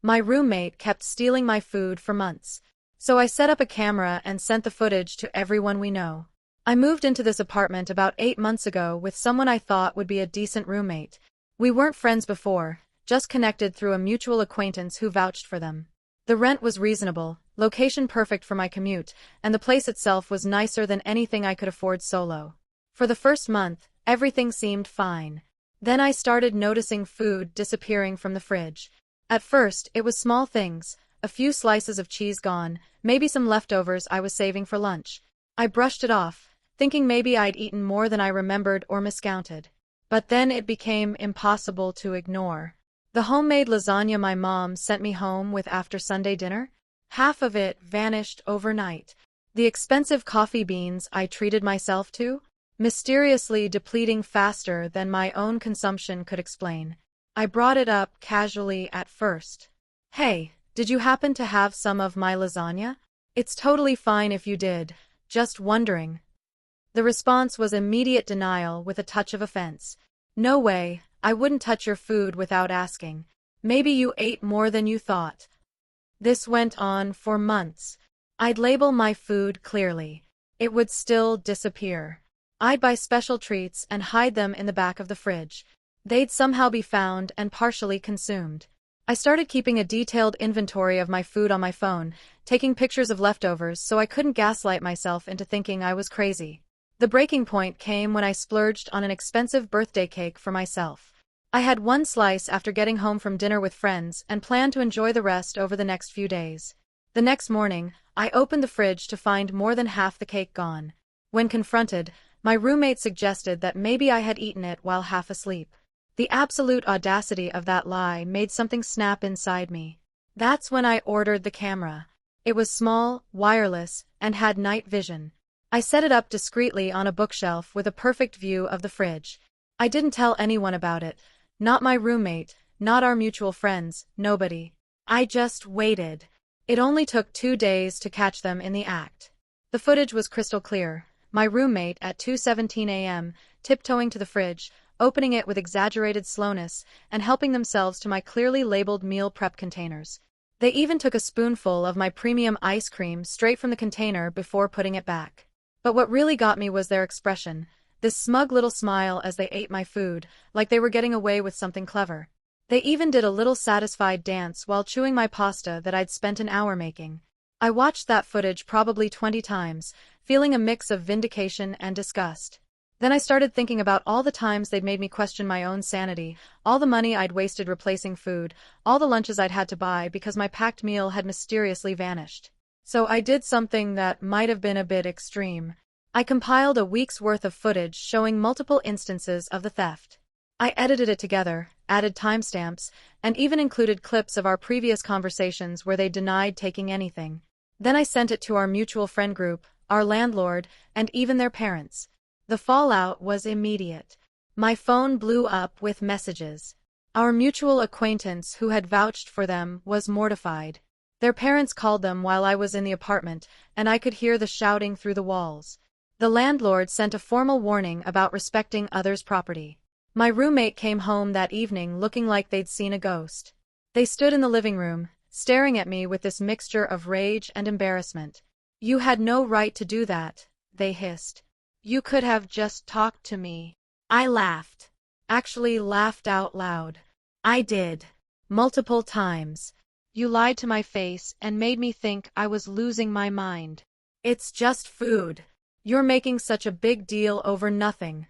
My roommate kept stealing my food for months. So I set up a camera and sent the footage to everyone we know. I moved into this apartment about 8 months ago with someone I thought would be a decent roommate. We weren't friends before, just connected through a mutual acquaintance who vouched for them. The rent was reasonable, location perfect for my commute, and the place itself was nicer than anything I could afford solo. For the first month, everything seemed fine. Then I started noticing food disappearing from the fridge. At first, it was small things, a few slices of cheese gone, maybe some leftovers I was saving for lunch. I brushed it off, thinking maybe I'd eaten more than I remembered or miscounted. But then it became impossible to ignore. The homemade lasagna my mom sent me home with after Sunday dinner? Half of it vanished overnight. The expensive coffee beans I treated myself to? Mysteriously depleting faster than my own consumption could explain. I brought it up casually at first. Hey, did you happen to have some of my lasagna? It's totally fine if you did, just wondering. The response was immediate denial with a touch of offense. No way, I wouldn't touch your food without asking. Maybe you ate more than you thought. This went on for months. I'd label my food clearly. It would still disappear. I'd buy special treats and hide them in the back of the fridge. They'd somehow be found and partially consumed. I started keeping a detailed inventory of my food on my phone, taking pictures of leftovers so I couldn't gaslight myself into thinking I was crazy. The breaking point came when I splurged on an expensive birthday cake for myself. I had one slice after getting home from dinner with friends and planned to enjoy the rest over the next few days. The next morning, I opened the fridge to find more than half the cake gone. When confronted, my roommate suggested that maybe I had eaten it while half asleep. The absolute audacity of that lie made something snap inside me. That's when I ordered the camera. It was small, wireless, and had night vision. I set it up discreetly on a bookshelf with a perfect view of the fridge. I didn't tell anyone about it. Not my roommate, not our mutual friends, nobody. I just waited. It only took 2 days to catch them in the act. The footage was crystal clear. My roommate at 2:17 a.m., tiptoeing to the fridge, opening it with exaggerated slowness, and helping themselves to my clearly labeled meal prep containers. They even took a spoonful of my premium ice cream straight from the container before putting it back. But what really got me was their expression, this smug little smile as they ate my food, like they were getting away with something clever. They even did a little satisfied dance while chewing my pasta that I'd spent an hour making. I watched that footage probably 20 times, feeling a mix of vindication and disgust. Then I started thinking about all the times they'd made me question my own sanity, all the money I'd wasted replacing food, all the lunches I'd had to buy because my packed meal had mysteriously vanished. So I did something that might have been a bit extreme. I compiled a week's worth of footage showing multiple instances of the theft. I edited it together, added timestamps, and even included clips of our previous conversations where they denied taking anything. Then I sent it to our mutual friend group, our landlord, and even their parents. The fallout was immediate. My phone blew up with messages. Our mutual acquaintance who had vouched for them was mortified. Their parents called them while I was in the apartment, and I could hear the shouting through the walls. The landlord sent a formal warning about respecting others' property. My roommate came home that evening looking like they'd seen a ghost. They stood in the living room, staring at me with this mixture of rage and embarrassment. "You had no right to do that," they hissed. "You could have just talked to me." I laughed. Actually laughed out loud. I did. Multiple times. "You lied to my face and made me think I was losing my mind. It's just food. You're making such a big deal over nothing."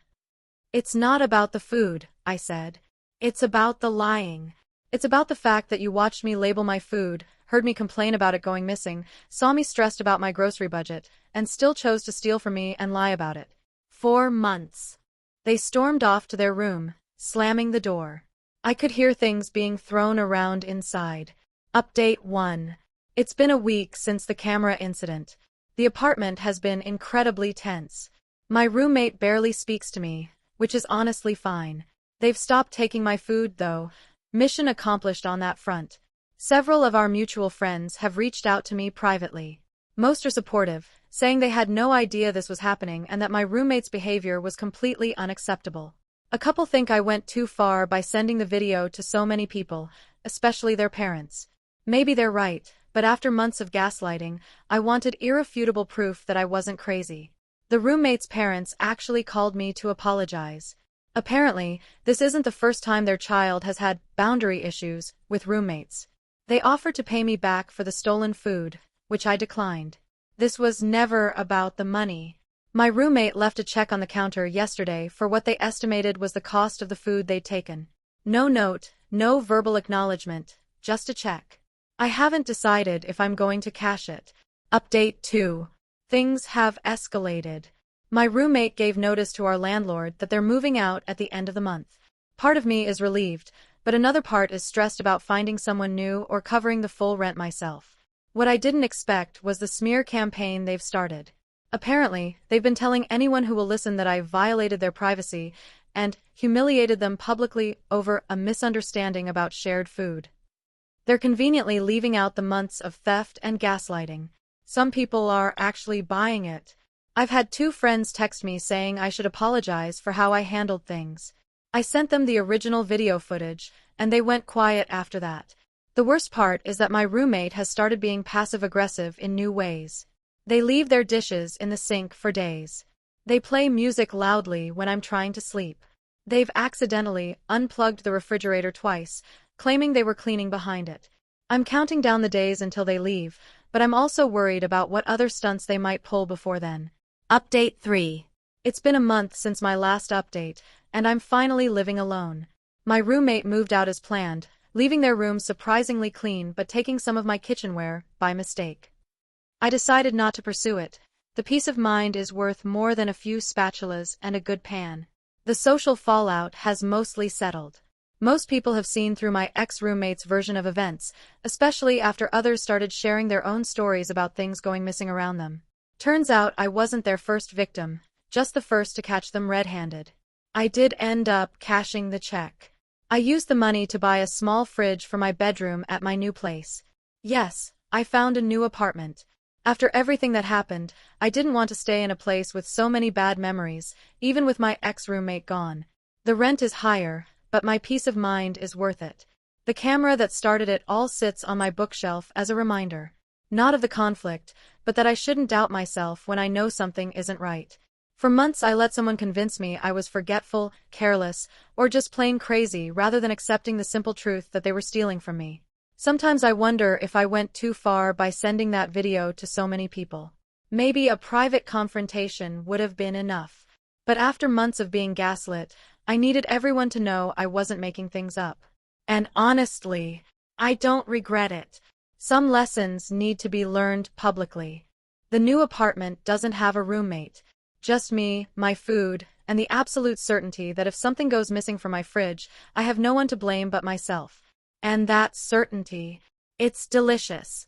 "It's not about the food," I said. "It's about the lying. It's about the fact that you watched me label my food, heard me complain about it going missing, saw me stressed about my grocery budget, and still chose to steal from me and lie about it. 4 months. They stormed off to their room, slamming the door. I could hear things being thrown around inside. Update 1. It's been a week since the camera incident. The apartment has been incredibly tense. My roommate barely speaks to me, which is honestly fine. They've stopped taking my food, though. Mission accomplished on that front. Several of our mutual friends have reached out to me privately. Most are supportive, saying they had no idea this was happening and that my roommate's behavior was completely unacceptable. A couple think I went too far by sending the video to so many people, especially their parents. Maybe they're right, but after months of gaslighting, I wanted irrefutable proof that I wasn't crazy. The roommate's parents actually called me to apologize. Apparently, this isn't the first time their child has had boundary issues with roommates. They offered to pay me back for the stolen food, which I declined. This was never about the money. My roommate left a check on the counter yesterday for what they estimated was the cost of the food they'd taken. No note, no verbal acknowledgement, just a check. I haven't decided if I'm going to cash it. Update 2. Things have escalated. My roommate gave notice to our landlord that they're moving out at the end of the month. Part of me is relieved, but another part is stressed about finding someone new or covering the full rent myself. What I didn't expect was the smear campaign they've started. Apparently, they've been telling anyone who will listen that I violated their privacy and humiliated them publicly over a misunderstanding about shared food. They're conveniently leaving out the months of theft and gaslighting. Some people are actually buying it. I've had 2 friends text me saying I should apologize for how I handled things. I sent them the original video footage, and they went quiet after that. The worst part is that my roommate has started being passive-aggressive in new ways. They leave their dishes in the sink for days. They play music loudly when I'm trying to sleep. They've accidentally unplugged the refrigerator twice, claiming they were cleaning behind it. I'm counting down the days until they leave, but I'm also worried about what other stunts they might pull before then. Update 3. It's been a month since my last update, and I'm finally living alone. My roommate moved out as planned, leaving their room surprisingly clean but taking some of my kitchenware by mistake. I decided not to pursue it. The peace of mind is worth more than a few spatulas and a good pan. The social fallout has mostly settled. Most people have seen through my ex-roommate's version of events, especially after others started sharing their own stories about things going missing around them. Turns out I wasn't their first victim, just the first to catch them red-handed. I did end up cashing the check. I used the money to buy a small fridge for my bedroom at my new place. Yes, I found a new apartment. After everything that happened, I didn't want to stay in a place with so many bad memories, even with my ex-roommate gone. The rent is higher, but my peace of mind is worth it. The camera that started it all sits on my bookshelf as a reminder. Not of the conflict, but that I shouldn't doubt myself when I know something isn't right. For months I let someone convince me I was forgetful, careless, or just plain crazy rather than accepting the simple truth that they were stealing from me. Sometimes I wonder if I went too far by sending that video to so many people. Maybe a private confrontation would have been enough. But after months of being gaslit, I needed everyone to know I wasn't making things up. And honestly, I don't regret it. Some lessons need to be learned publicly. The new apartment doesn't have a roommate. Just me, my food, and the absolute certainty that if something goes missing from my fridge, I have no one to blame but myself. And that certainty, it's delicious.